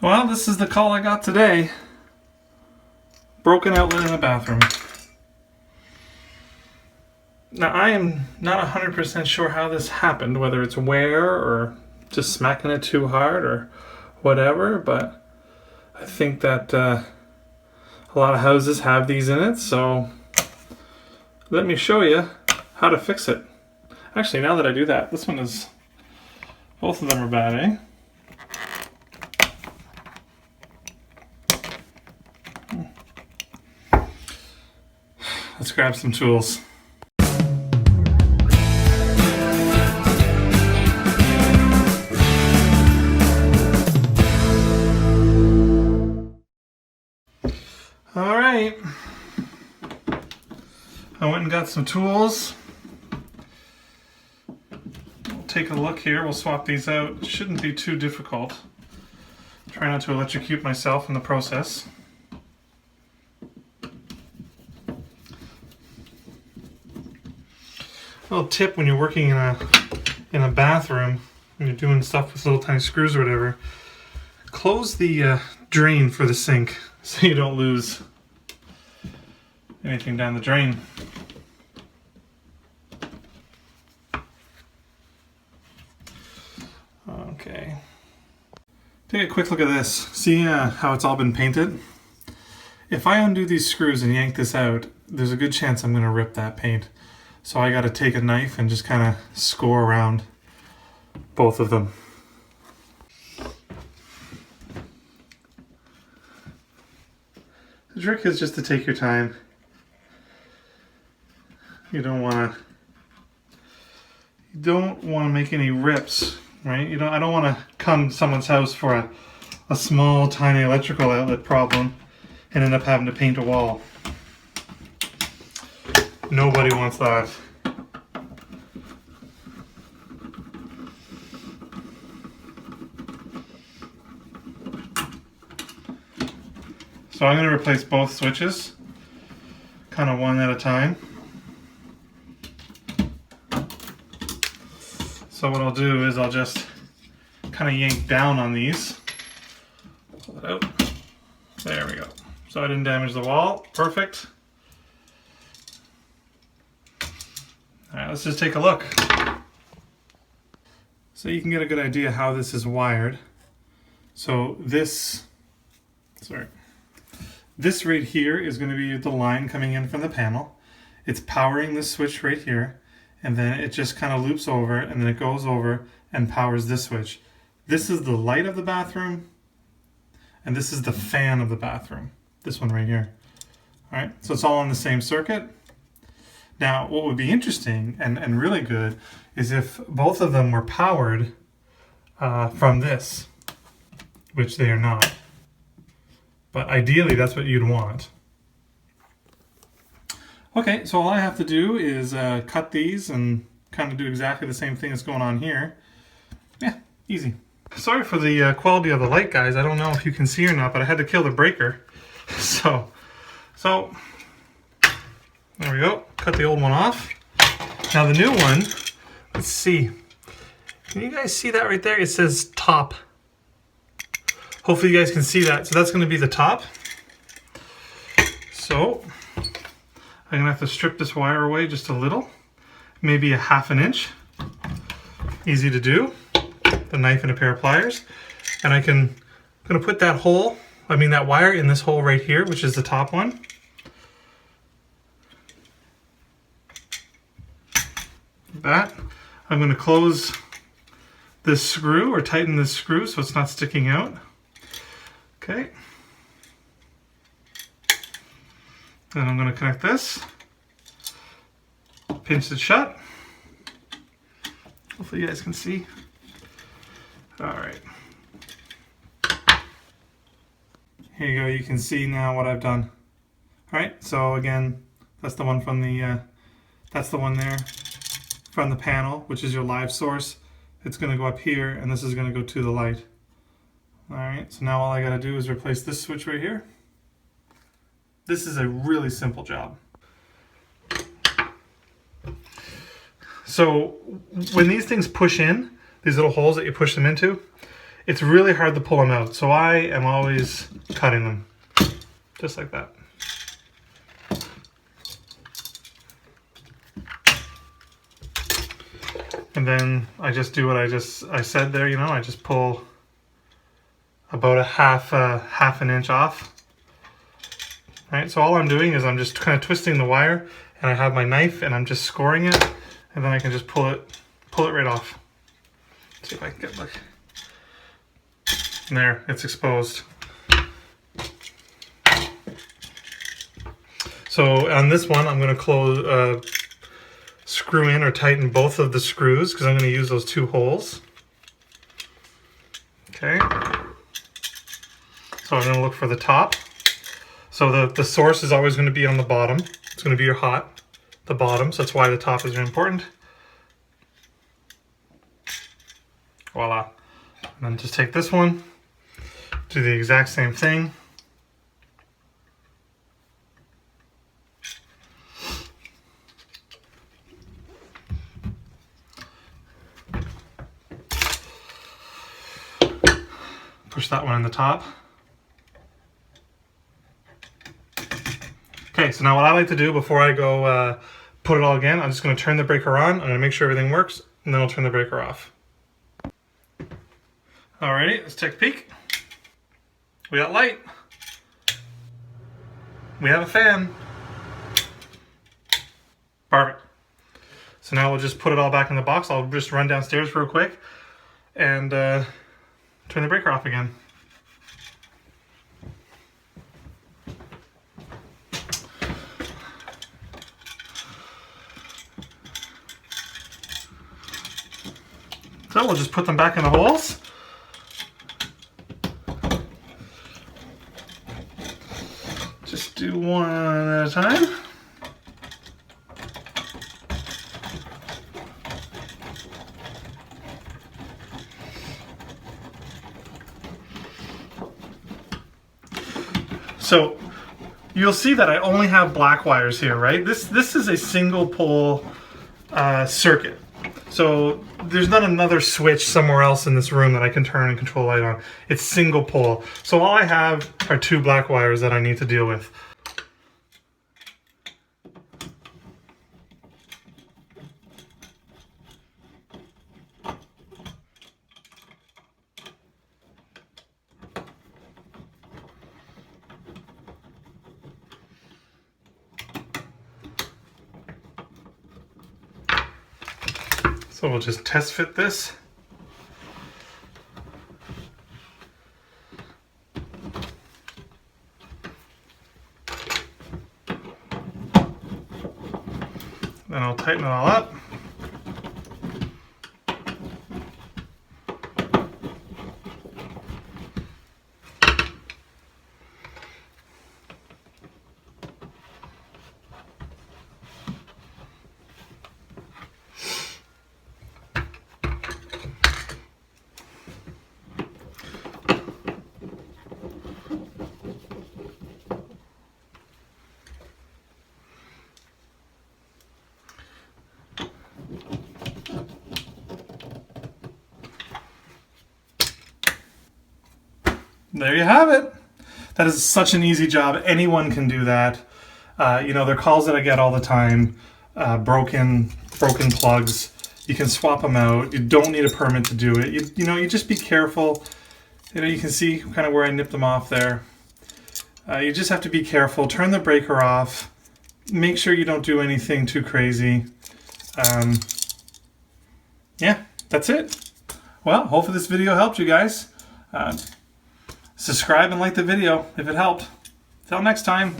Well, this is the call I got today. Broken outlet in the bathroom. Now, I am not 100% sure how this happened, whether it's wear or just smacking it too hard or whatever, but I think that a lot of houses have these in it, so let me show you how to fix it. Actually, now that I do that, this one is, both of them are bad, eh? Let's grab some tools. All right, I went and got some tools. We'll take a look here. We'll swap these out. It shouldn't be too difficult. Try not to electrocute myself in the process. A little tip when you're working in a bathroom, when you're doing stuff with little tiny screws or whatever, close the drain for the sink so you don't lose anything down the drain. Okay. Take a quick look at this. See how it's all been painted? If I undo these screws and yank this out, there's a good chance I'm going to rip that paint. So I got to take a knife and just kind of score around both of them. The trick is just to take your time. You don't want to make any rips, right? I don't want to come to someone's house for a small tiny electrical outlet problem and end up having to paint a wall. Nobody wants that. So I'm going to replace both switches, kind of one at a time. So what I'll do is I'll just kind of yank down on these. Pull it out. There we go. So I didn't damage the wall. Perfect. Alright, let's just take a look. So you can get a good idea how this is wired. So this right here is going to be the line coming in from the panel. It's powering this switch right here, and then it just kind of loops over, and then it goes over and powers this switch. This is the light of the bathroom, and this is the fan of the bathroom. This one right here. All right, so it's all on the same circuit. Now, what would be interesting and really good is if both of them were powered from this, which they are not. But ideally, that's what you'd want. Okay, so all I have to do is cut these and kind of do exactly the same thing that's going on here. Yeah, easy. Sorry for the quality of the light, guys. I don't know if you can see or not, but I had to kill the breaker. So there we go. Cut the old one off. Now the new one, let's see. Can you guys see that right there? It says top. Hopefully you guys can see that. So that's going to be the top. So I'm going to have to strip this wire away just a little. Maybe a ½ inch. Easy to do. The knife and a pair of pliers. And I'm going to put that wire in this hole right here, which is the top one. That. I'm going to close this screw or tighten this screw so it's not sticking out. Okay. Then I'm going to connect this. Pinch it shut. Hopefully you guys can see. All right. Here you go. You can see now what I've done. All right. So again, that's the one from the. That's the one there from the panel, which is your live source. It's going to go up here, and this is going to go to the light. All right. So now all I got to do is replace this switch right here. This is a really simple job. So when these things push in, these little holes that you push them into, it's really hard to pull them out. So I am always cutting them, just like that. And then I just do what I said there, you know, I just pull about a half an inch off. Right, so all I'm doing is I'm just kind of twisting the wire, and I have my knife and I'm just scoring it, and then I can just pull it right off. Let's see if I can get, look. And there, it's exposed. So on this one, I'm going to close, screw in or tighten both of the screws because I'm going to use those 2 holes. Okay. So I'm going to look for the top. So the source is always going to be on the bottom. It's going to be your hot, the bottom. So that's why the top is very important. Voila. And then just take this one, do the exact same thing. Push that one in the top. Okay, so now what I like to do before I go put it all again, I'm just going to turn the breaker on. I'm going to make sure everything works, and then I'll turn the breaker off. Alrighty, let's take a peek. We got light. We have a fan. Perfect. So now we'll just put it all back in the box. I'll just run downstairs real quick and turn the breaker off again. So we'll just put them back in the holes. Just do one at a time. So you'll see that I only have black wires here, right? This is a single pole circuit. So there's not another switch somewhere else in this room that I can turn and control light on. It's single pole. So all I have are 2 black wires that I need to deal with. So we'll just test fit this. Then I'll tighten it all up. There you have it. That is such an easy job. Anyone can do that. You know, there are calls that I get all the time. Broken plugs. You can swap them out. You don't need a permit to do it. You know, you just be careful. You know, you can see kind of where I nipped them off there. You just have to be careful. Turn the breaker off. Make sure you don't do anything too crazy. Yeah, that's it. Well, hopefully this video helped you guys. Subscribe and like the video if it helped. Till next time.